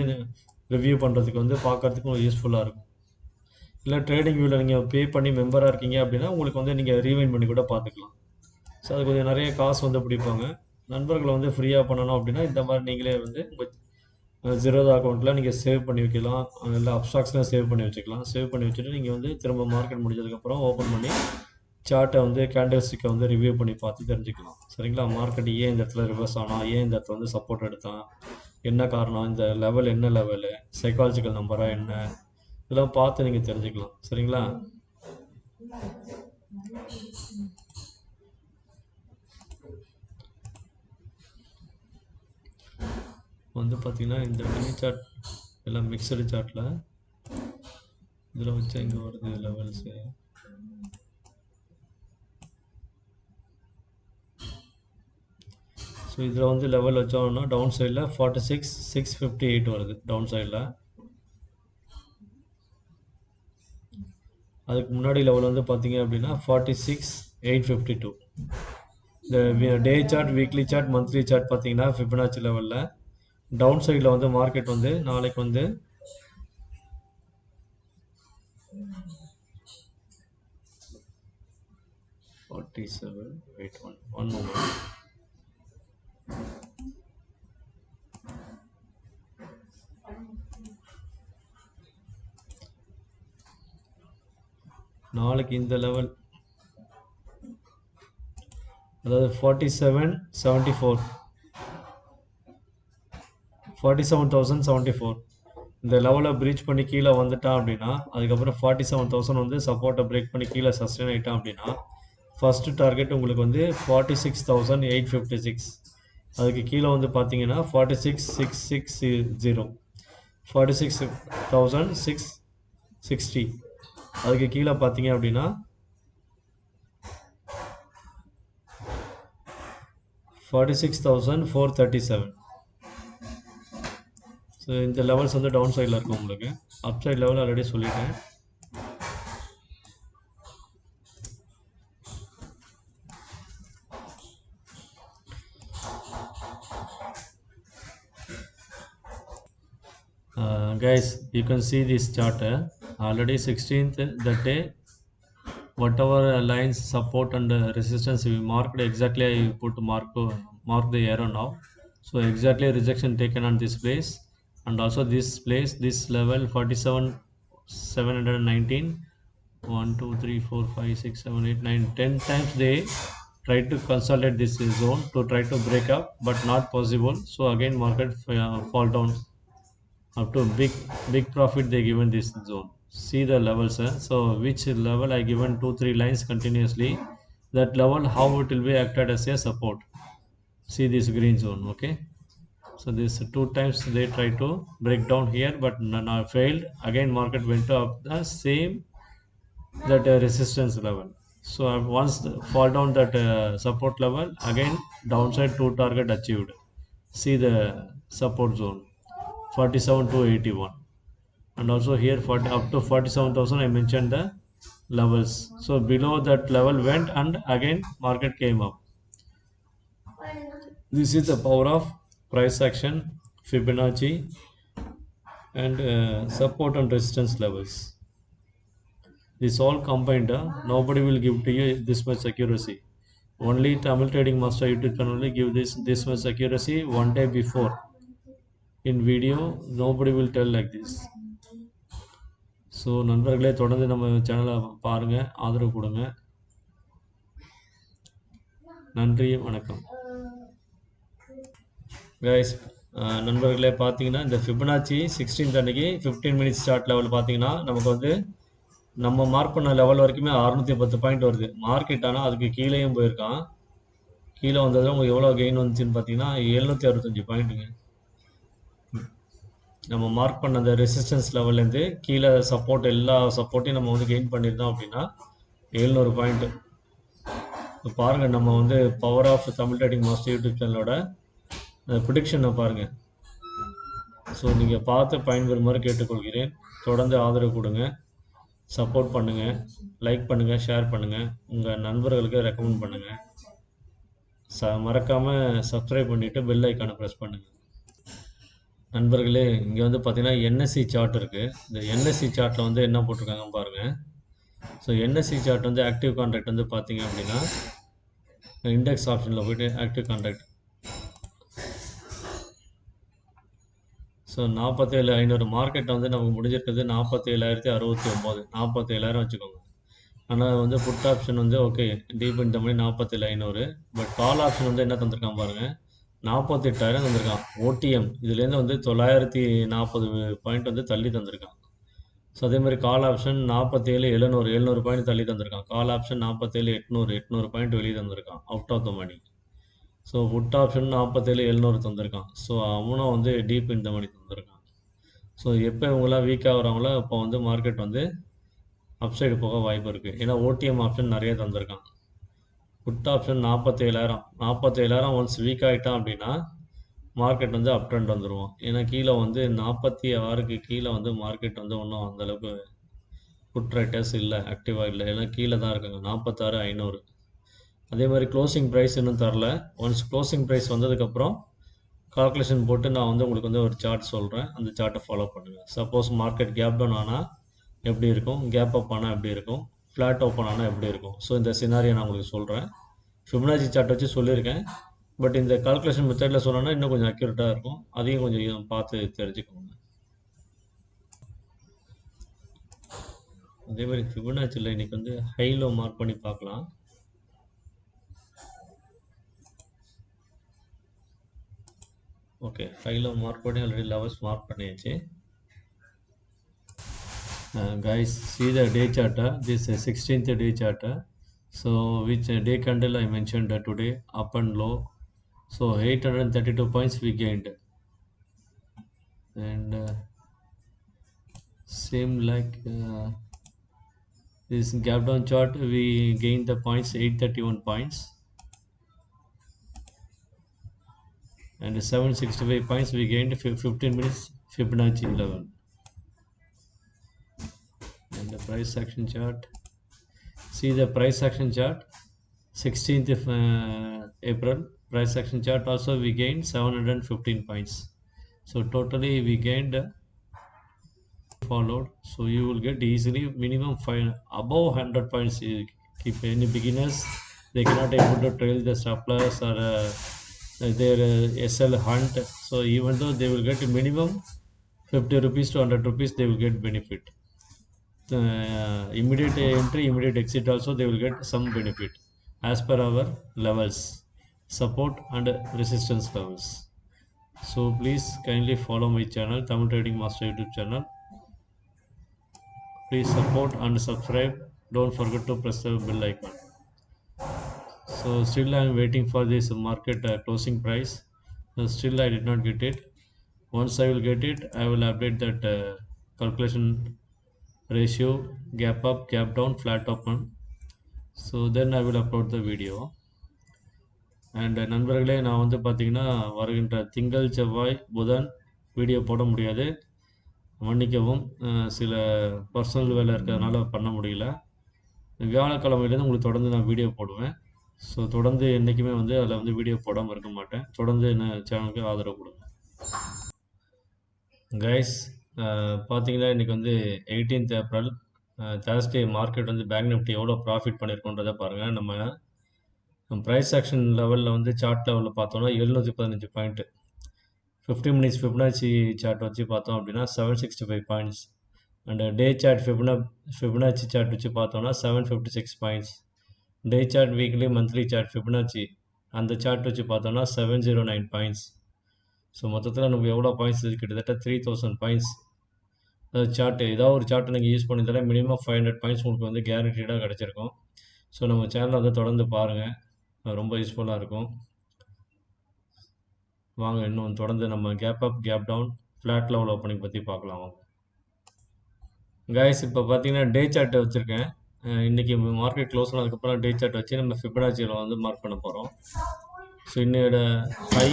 ரிவ்யூ பண்ணுறதுக்கு வந்து பார்க்குறதுக்கும் யூஸ்ஃபுல்லாக இருக்கும். இல்லை ட்ரேடிங் வியூவில் நீங்கள் பே பண்ணி மெம்பராக இருக்கீங்க அப்படின்னா உங்களுக்கு வந்து நீங்கள் ரீவைண்ட் பண்ணி கூட பார்த்துக்கலாம். ஸோ அது கொஞ்சம் நிறைய காசு வந்து பிடிப்பாங்க. நண்பர்களை வந்து ஃப்ரீயாக பண்ணணும் அப்படின்னா இந்த மாதிரி நீங்களே வந்து உங்கள் ஜீரோதா அக்கௌண்ட்டில் நீங்கள் சேவ் பண்ணி வைக்கலாம், இல்லை அப்ஸ்டாக்ஸ்லாம் சேவ் பண்ணி வச்சுக்கலாம். சேவ் பண்ணி வச்சுட்டு நீங்கள் வந்து திரும்ப மார்க்கெட் முடிஞ்சதுக்கப்புறம் ஓப்பன் பண்ணி சார்ட்டை வந்து கேண்டில் ஸ்டிக்கை வந்து ரிவ்யூ பண்ணி பார்த்து தெரிஞ்சுக்கலாம். சரிங்களா? மார்க்கெட் ஏன் இந்த இடத்துல ரிவர்ஸ் ஆனால், ஏன் இந்த இடத்துல வந்து சப்போர்ட் எடுத்தான், என்ன காரணம், இந்த லெவல் என்ன லெவலு, சைக்காலஜிக்கல் நம்பராக என்ன, இதெல்லாம் பார்த்து நீங்கள் தெரிஞ்சுக்கலாம். சரிங்களா? வந்து பார்த்தீங்கன்னா இந்த மினி சார்ட் எல்லாம் மிக்சடு சார்ட்டில் இதில் வச்சு இங்கே வருது லெவல்ஸு. ஸோ இதில் வந்து லெவல் வச்சோம்னா டவுன் சைடில் 46,658 வருது டவுன் சைடில். அதுக்கு முன்னாடி லெவல் வந்து பார்த்தீங்க அப்படின்னா 46,852. இந்த day chart, weekly chart, monthly chart பார்த்தீங்கன்னா ஃபிபனாச்சி லெவலில் டவுன் சைடில் வந்து மார்க்கெட் வந்து நாளைக்கு வந்து 4781 நாளைக்கு இந்த லெவல், அதாவது 47,074 இந்த லெவலை பிரீச் பண்ணி கீழே வந்துட்டான் அப்படின்னா, அதுக்கப்புறம் 47,000 வந்து சப்போர்ட்டை பிரேக் பண்ணி கீழே சஸ்டெயின் ஆகிட்டான் அப்படின்னா, ஃபஸ்ட்டு டார்கெட் உங்களுக்கு வந்து 46,856. அதுக்கு கீழே வந்து பார்த்தீங்கன்னா 46,660 46,660. அதுக்கு கீழே பார்த்தீங்க அப்படின்னா 46,437. ஸோ இந்த லெவல்ஸ் வந்து டவுன் சைடில் இருக்கும். உங்களுக்கு அப் சைட் லெவல் ஆல்ரெடி சொல்லிட்டேன். Guys, you can see this chart already 16th that day, whatever lines support and resistance we marked exactly, I put mark the arrow now. So exactly rejection taken on this place, and also this place, this level 47,719, 1 2 3 4 5 6 7 8 9 10 times they try to consolidate this zone to try to break up, but not possible. So again market fall down up to big profit they given this zone. See the levels, so which level I given 2-3 lines continuously, that level how it will be acted as a support. See this green zone, okay. So this 2 times they try to break down here, but none failed. Again market went up the same that resistance level. So once fall down that support level, again downside 2 target achieved. See the support zone 47 to 81, and also here up to 47,000 I mentioned the levels. So below that level went and again market came up. This is the power of price action, Fibonacci, and support and resistance levels. This all combined, nobody will give to you this much accuracy. Only Tamil Trading Master YouTube can only give this much accuracy one day before. In video, nobody will tell like this. So நண்பர்களே, தொடர்ந்து நம்ம சேனலை பாருங்கள், ஆதரவு கொடுங்க. நன்றி, வணக்கம். Guys, நண்பர்களே பார்த்தீங்கன்னா இந்த ஃபிபனாச்சி 16th அன்னைக்கு 15 மினிட்ஸ் சார்ட் லெவல் பார்த்தீங்கன்னா நமக்கு வந்து நம்ம மார்க் பண்ண லெவல் வரைக்குமே 610 பாயிண்ட் வருது. மார்க்கெட் ஆனால் அதுக்கு கீழேயும் போயிருக்கான். கீழே வந்ததில் உங்களுக்கு எவ்வளோ கெயின் வந்துச்சுன்னு பார்த்தீங்கன்னா 765 பாயிண்ட்டுங்க. நம்ம மார்க் பண்ண அந்த ரெசிஸ்டன்ஸ் லெவல்லேருந்து கீழே சப்போர்ட் எல்லா சப்போர்ட்டையும் நம்ம வந்து கெயின் பண்ணியிருந்தோம் அப்படின்னா 700 பாயிண்ட்டு. பாருங்கள், நம்ம வந்து power of Tamil trading master YouTube சேனலோட ப்ரிடிக்ஷனை பாருங்கள். ஸோ நீங்கள் பார்த்து பயன்பெறுமாறு கேட்டுக்கொள்கிறேன். தொடர்ந்து ஆதரவு கொடுங்க, சப்போர்ட் பண்ணுங்கள், லைக் பண்ணுங்கள், ஷேர் பண்ணுங்கள், உங்கள் நண்பர்களுக்கு ரெக்கமெண்ட் பண்ணுங்கள். மறக்காமல் சப்ஸ்கிரைப் பண்ணிவிட்டு பெல் ஐக்கானை ப்ரெஸ் பண்ணுங்கள். நண்பர்களே, இங்கே வந்து பார்த்தீங்கன்னா என்எஸ்சி சார்ட் இருக்குது. இந்த என்எஸ்சி சார்ட்டில் வந்து என்ன போட்டிருக்காங்கன்னு பாருங்கள். ஸோ என்எஸ்சி சார்ட் வந்து ஆக்டிவ் கான்ட்ராக்ட் வந்து பார்த்தீங்க அப்படின்னா இண்டெக்ஸ் ஆப்ஷனில் போய்ட்டு ஆக்டிவ் கான்ட்ராக்ட். ஸோ 47,500 மார்க்கெட்டை வந்து நமக்கு முடிஞ்சிருக்கிறது 47,069, 47,000 வச்சுக்கோங்க. ஆனால் வந்து புட் ஆப்ஷன் வந்து ஓகே டீப் இந்த மாதிரி 47,500. பட் கால் ஆப்ஷன் வந்து என்ன தந்திருக்கான் பாருங்கள், 48,000 தந்திருக்கான். ஓடிஎம் இதுலேருந்து வந்து 940 பாயிண்ட் வந்து தள்ளி தந்திருக்கான். ஸோ அதே மாதிரி கால் ஆப்ஷன் 47,700 பாயிண்ட் தள்ளி தந்திருக்கான். கால் ஆப்ஷன் 47,800 பாயிண்ட் வெளியே தந்திருக்கான் out of the money. So put option 47,700 தந்திருக்கான். ஸோ அவனும் வந்து டீப் இந்த மணி தந்திருக்கான். ஸோ எப்போ இவங்களாம் வீக் ஆகுறாங்களோ அப்போ வந்து மார்க்கெட் வந்து அப்சைடு போக வாய்ப்பு இருக்குது. ஏன்னா ஓடிஎம் ஆப்ஷன் நிறைய தந்திருக்கான். புட் ஆப்ஷன் 47,000 ஒன்ஸ் வீக் ஆகிட்டான் அப்படின்னா மார்க்கெட் வந்து அப் ட்ரெண்ட் வந்துடுவோம். ஏன்னா கீழே வந்து 46க்கு கீழே வந்து மார்க்கெட் வந்து ஒன்றும் அந்தளவுக்கு புட் ரைட்டர்ஸ் இல்லை, ஆக்டிவாக இல்லை. ஏன்னா கீழே தான் இருக்காங்க 46,500. அதே மாதிரி க்ளோசிங் ப்ரைஸ் இன்னும் தரல. ஒன்ஸ் க்ளோசிங் ப்ரைஸ் வந்ததுக்கப்புறம் கால்குலேஷன் போட்டு நான் வந்து உங்களுக்கு வந்து ஒரு சார்ட் சொல்கிறேன். அந்த சார்ட்டை ஃபாலோ பண்ணுங்கள். சப்போஸ் மார்க்கெட் கேப் டவுன் ஆனால் எப்படி இருக்கும், கேப் அப் ஆனால் எப்படி இருக்கும், ஃப்ளாட் ஓப்பன் ஆனால் எப்படி இருக்கும். ஸோ இந்த சினாரியை நான் உங்களுக்கு சொல்கிறேன். ஃபிபனாச்சி சார்ட் வச்சு சொல்லியிருக்கேன். பட் இந்த கால்குலேஷன் மெத்தடில் சொன்னோன்னா இன்னும் கொஞ்சம் அக்யூரேட்டாக இருக்கும். அதையும் கொஞ்சம் பார்த்து தெரிஞ்சுக்கோங்க. அதே மாதிரி ஃபிபனாச்சியில் இன்றைக்கி வந்து ஹைலோ மார்க் பண்ணி பார்க்கலாம். ஓகே, ஹைலோ மார்க் பண்ணி ஆல்ரெடி லெவல்ஸ் மார்க் பண்ணியாச்சு. Guys, see the day chart, this 16th day chart. So which day candle I mentioned today, up and low. So 832 points we gained, and same like this gap down chart we gained the points 831 points, and 765 points we gained 15 minutes Fibonacci level. And the price action chart, see the price action chart 16th April price action chart also we gained 715 points. So totally we gained followed. So you will get easily minimum 5 above 100 points. Keep any beginners, they cannot able to trail the stop loss or their SL hunt. So even though they will get minimum 50 rupees to 100 rupees, they will get benefit. Immediate entry, immediate exit also they will get some benefit. as per our levels, support and resistance levels. So please kindly follow my channel, Tamil Trading Master YouTube channel. Please support and subscribe. Don't forget to press the bell icon. So still I am waiting for this market closing price. Still I did not get it. Once I will get it, I will update that calculation ratio, gap up, gap down, flat open. So then I will upload the video. And நண்பர்களே, நான் வந்து பார்த்திங்கன்னா வருகின்ற திங்கள் செவ்வாய் புதன் video போட முடியாது, மன்னிக்கவும். சில பர்சனல் வேலை இருக்கிறதுனால பண்ண முடியல. வியாழக்கிழமையிலேருந்து உங்களுக்கு தொடர்ந்து நான் வீடியோ போடுவேன். ஸோ தொடர்ந்து என்றைக்குமே வந்து அதில் வந்து வீடியோ போடாமல் இருக்க மாட்டேன். தொடர்ந்து என்ன சேனலுக்கு ஆதரவு கொடுங்க கைஸ். பார்த்தீங்கன்னா இன்றைக்கி வந்து 18th ஏப்ரல் தேர்ஸ்டே. மார்க்கெட் வந்து பேங்க் நிஃப்டி எவ்வளோ ப்ராஃபிட் பண்ணியிருக்கோன்றதை பாருங்கள். நம்ம ப்ரைஸ் ஆக்ஷன் லெவலில் வந்து சார்ட் லெவலில் பார்த்தோம்னா 715 பாயிண்ட்டு. 50 மினிட்ஸ் ஃபிபனாச்சி சார்ட் வச்சு பார்த்தோம் அப்படின்னா 765 points. And day chart Fibonacci chart வச்சு பார்த்தோம்னா 756 points. Day chart, weekly, monthly chart Fibonacci அந்த சார்ட் வச்சு பார்த்தோம்னா 709 பாயிண்ட்ஸ். ஸோ மொத்தத்தில் நமக்கு எவ்வளோ பாயிண்ட்ஸ் கிட்டத்தட்ட 3000 பாயிண்ட்ஸ். சார்ட்டு ஏதாவது ஒரு சார்ட்டை நீங்கள் யூஸ் பண்ணியிருந்தாலே மினிமம் 500 பாயிண்ட்ஸ் உங்களுக்கு வந்து கேரண்டீடாக கிடச்சிருக்கும். ஸோ நம்ம சேனலை வந்து தொடர்ந்து பாருங்கள், ரொம்ப யூஸ்ஃபுல்லாக இருக்கும். வாங்க இன்னும் தொடர்ந்து நம்ம gap up, gap down, flat level opening பற்றி பார்க்கலாம் வாங்க கைஸ். இப்போ பார்த்தீங்கன்னா டே சார்ட்டை வச்சுருக்கேன். இன்றைக்கி மார்க்கெட் க்ளோஸ் ஆனதுக்கப்புறம் டே சார்ட் வச்சு நம்ம ஃபிபனாச்சியில் வந்து மார்க் பண்ண போகிறோம். ஸோ இன்னையோட ஹை,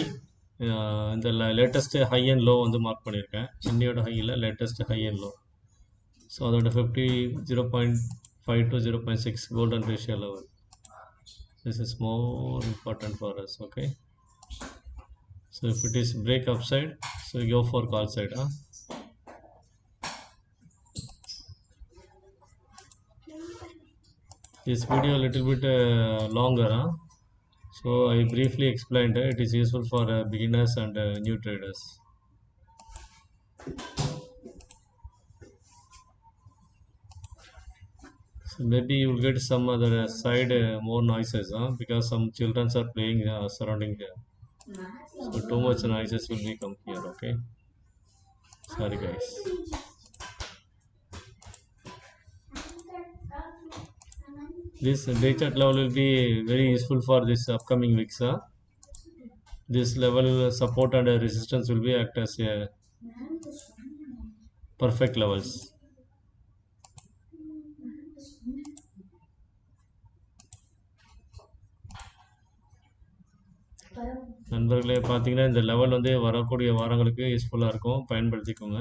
இந்த லேட்டஸ்ட்டு ஹை அண்ட் லோ வந்து மார்க் பண்ணியிருக்கேன். இன்னையோட ஹை இல்லை, latest high and low. So அதோட 0.5 to 0.6 golden ratio level. This is more important for us, okay? So if it is break upside, so we go for call side. This video a little bit longer, so I briefly explained it is useful for beginners and new traders. So maybe you will get some other side more noises because some children are playing surrounding here. So too much noises will be come here, okay? Sorry guys. This day chart level will be very useful for this upcoming weeks. This level support and resistance will be act as a perfect levels. நண்பர்களே, பார்த்தீங்கன்னா இந்த level வந்து வரக்கூடிய வாரங்களுக்கு யூஸ்ஃபுல்லாக இருக்கும், பயன்படுத்திக்கோங்க.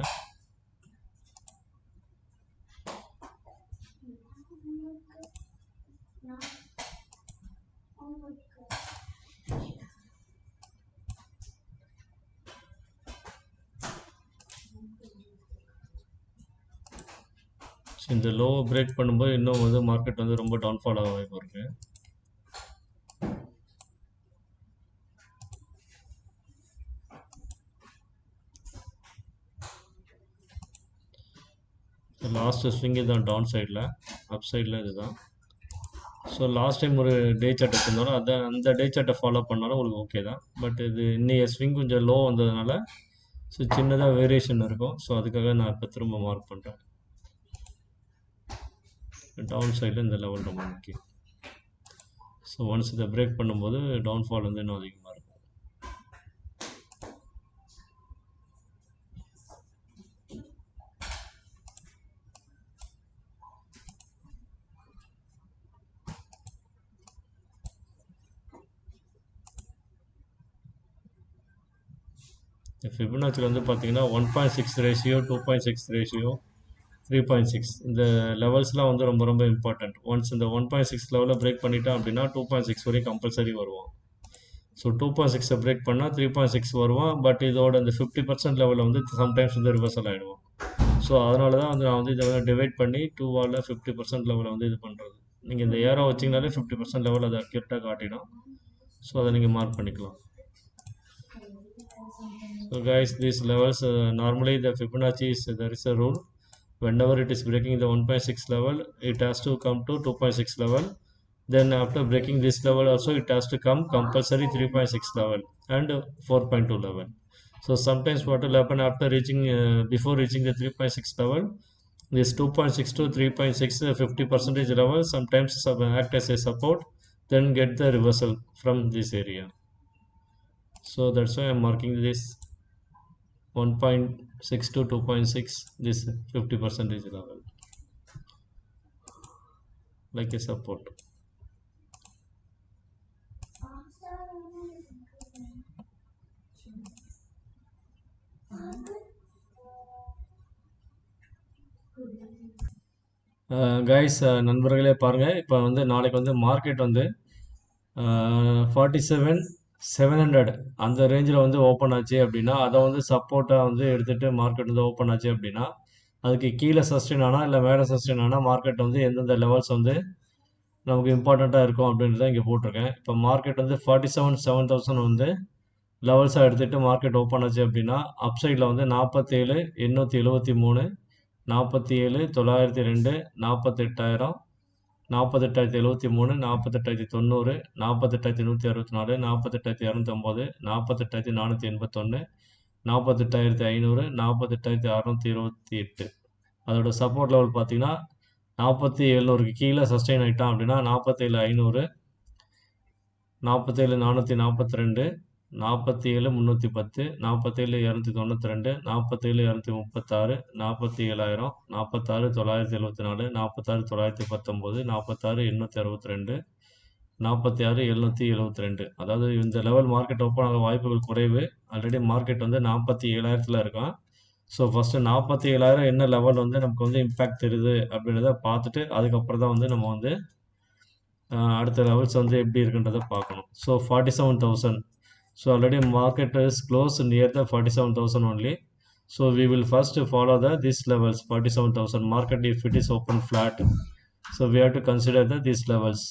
இந்த லோவை பிரேக் பண்ணும்போது இன்னும் வந்து மார்க்கெட் வந்து ரொம்ப டவுன்ஃபால் ஆக வாய்ப்பு இருக்கு. லாஸ்ட் ஸ்விங் இதுதான் டவுன் சைடில், அப் சைடில் இதுதான். ஸோ லாஸ்ட் டைம் ஒரு டே சார்ட் வச்சுருந்தாலும் அந்த டே சார்ட்டை ஃபாலோ பண்ணாலும் உங்களுக்கு ஓகே தான். பட் இது இன்னைய ஸ்விங் கொஞ்சம் லோ வந்ததுனால ஸோ சின்னதாக வேரியேஷன் இருக்கும். ஸோ அதுக்காக நான் இப்போ திரும்ப மார்க் பண்ணுறேன். டவுன் சைடில் இந்த லெவல் ரொம்ப முக்கியம். ஸோ ஒன்ஸ் இதை பிரேக் பண்ணும்போது டவுன்ஃபால் வந்து இன்னும் அதிகமாக இருக்கும். ஃபிபனாச்சியில் வந்து பார்த்தீங்கன்னா 1.6 ரேஷியோ, 2.6 ரேஷியோ, 3.6 இந்த லெவல்ஸ்லாம் வந்து ரொம்ப ரொம்ப இம்பார்ட்டண்ட். ஒன்ஸ் இந்த 1.6 லெவலில் பிரேக் பண்ணிட்டோம் அப்படின்னா 2.6 வரையும் கம்பல்சரி வருவோம். ஸோ 2.6 பிரேக் பண்ணால் 3.6 வருவோம். பட் இதோட இந்த 50% லெவலில் வந்து சம்டைம்ஸ் வந்து ரிவர்சல் ஆகிடுவோம். ஸோ அதனால தான் வந்து நான் வந்து இதை வந்து டிவைட் பண்ணி 2வால் 50% லெவலில் வந்து இது பண்ணுறது. நீங்கள் இந்த ஏரோ வச்சிங்கனாலே 50% லெவல் அதை அக்யூரேட்டாக காட்டிடும். ஸோ அதை நீங்கள் மார்க் பண்ணிக்கலாம். So guys, these levels normally the Fibonacci is, there is a rule, whenever it is breaking the 1.6 level, it has to come to 2.6 level. Then after breaking this level also, it has to come compulsory 3.6 level and 4.2 level. So sometimes what will happen after reaching before reaching the 3.6 level, this 2.6 to 3.6 50% level sometimes act as a support, then get the reversal from this area. So that's why I'm marking this 1.6 to 2.6, this 50% level like a support. Guys, நண்பர்களே பாருங்கள், இப்போ வந்து நாளைக்கு வந்து market வந்து 47,700 அந்த ரேஞ்சில் வந்து ஓப்பன் ஆச்சு அப்படின்னா, அதை வந்து சப்போர்ட்டாக வந்து எடுத்துகிட்டு மார்க்கெட் வந்து ஓப்பன் ஆச்சு அப்படின்னா, அதுக்கு கீழே சஸ்டெயின் ஆனால் இல்லை மேலே சஸ்டெயின் ஆனால் மார்க்கெட் வந்து எந்தெந்த லெவல்ஸ் வந்து நமக்கு இம்பார்ட்டண்ட்டாக இருக்கும் அப்படின்றத இங்கே போட்டிருக்கேன். இப்போ மார்க்கெட் வந்து 47,700 வந்து லெவல்ஸாக எடுத்துகிட்டு மார்க்கெட் ஓப்பன் ஆச்சு அப்படின்னா, அப்சைடில் வந்து 47,873, 47,902, 48,000, 48,073, 48,900, 48,164, 48,250, 48,481, 48,500, 48,628. அதோட சப்போர்ட் லெவல் பார்த்தீங்கன்னா 4700க்கு கீழே சஸ்டெயின் ஆகிட்டான் அப்படின்னா 47,500, 47,442, 47,310, 47,292, 47,236, 47,000, 46,974, 46,919, 46,862, 46,772. அதாவது இந்த லெவல் மார்க்கெட் ஓப்பன் ஆக வாய்ப்புகள் குறைவு. ஆல்ரெடி மார்க்கெட் வந்து 47,000 இருக்கான். ஸோ ஃபஸ்ட்டு 47,000 என்ன லெவல் வந்து நமக்கு வந்து இம்பேக்ட் தெரியுது அப்படின்றத பார்த்துட்டு அதுக்கப்புறம் தான் வந்து நம்ம வந்து அடுத்த லெவல்ஸ் வந்து எப்படி இருக்குன்றதை பார்க்கணும். So 47,000. So already market is close near the 47,000 only. So we will first follow these levels 47,000 market if it is open flat. So we have to consider these levels.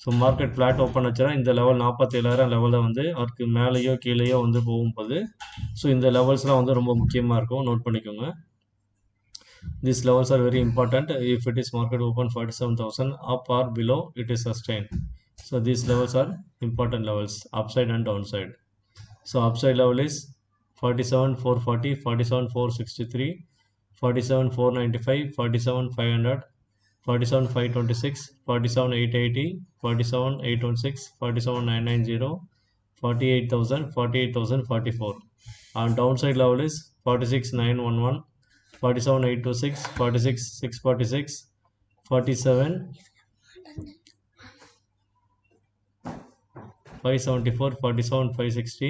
So market flat open ஆச்சுன்னா இந்த level 47,000 லெவலில் வந்து அதுக்கு மேலேயோ கீழேயோ வந்து போகும்போது so இந்த லெவல்ஸ்லாம் வந்து ரொம்ப முக்கியமாக இருக்கும், நோட் பண்ணிக்கோங்க. These levels are very important. If it is market open 47,000 up or below, it is sustained. So these levels are important levels, upside and downside. So upside level is 47,440, 47,463, 47,495, 47,500, 47,526, 47,880, 47,816, 47,990, 48,000, 48,044. And downside level is 46,911, 47,826, 46,646, 47,574, 47,560,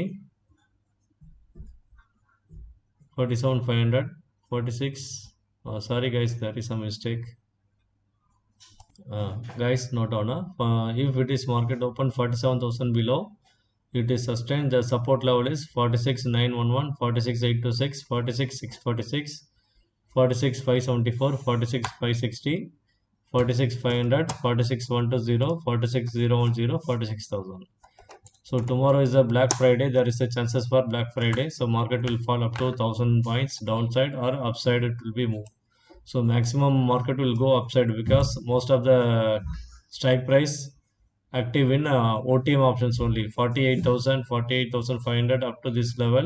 47,500, 46. Sorry guys, there is a mistake. Guys, note down. If it is market open 47,000 below, it is sustained. The support level is 46,911, 46,826, 46,646, 46,574, 46,560, 46,500, 46,120, 46,010, 46,000. So tomorrow is a Black Friday. There is a chances for Black Friday. So market will fall up to 1,000 points downside or upside. It will be move. So maximum market will go upside because most of the strike price active in OTM options only. 48,000, 48,500 up to this level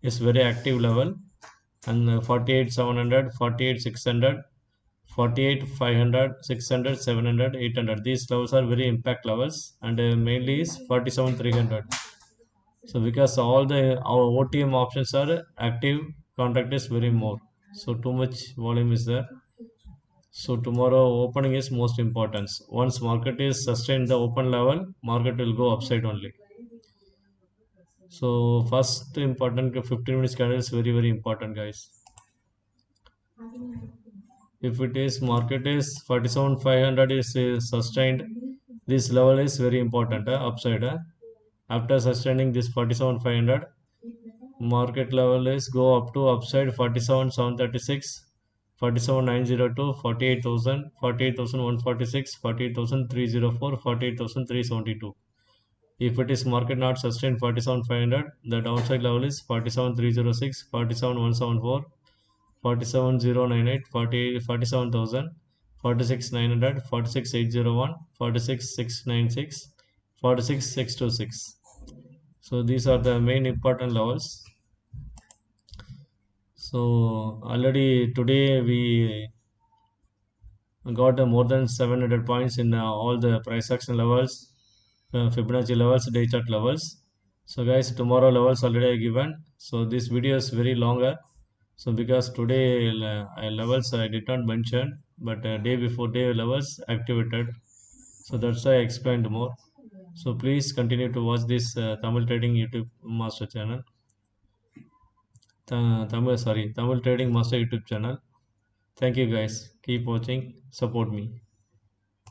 is very active level, and 48,700, 48,600, 48,500, 600, 700, 800. These levels are very impact levels, and mainly is 47,300. So because all our OTM options are active, contract is very more. So too much volume is there. So tomorrow opening is most important. Once market is sustained the open level, market will go upside only. So first important 15 minutes candle is very very important, guys. If it is market is 47,500 is sustained, this level is very important, upside. After sustaining this 47,500, market level is go up to upside 47,736, 47,902, 48,000, 48,146, 48,304, 48,372. If it is market not sustained 47,500, the downside level is 47,306, 47,174, 47,098, 47,000, 46,900, 46,801, 46,696, 46,626. So these are the main important levels. So already today we got more than 700 points in all the price action levels, Fibonacci levels, day chart levels. So guys, tomorrow levels already given. So this video is very longer. So because today levels I did not mention, but day before day levels activated. So that's why I explained more. So please continue to watch this Tamil Trading YouTube Master channel. Tamil Trading Master YouTube channel. Thank you guys. Keep watching. Support me.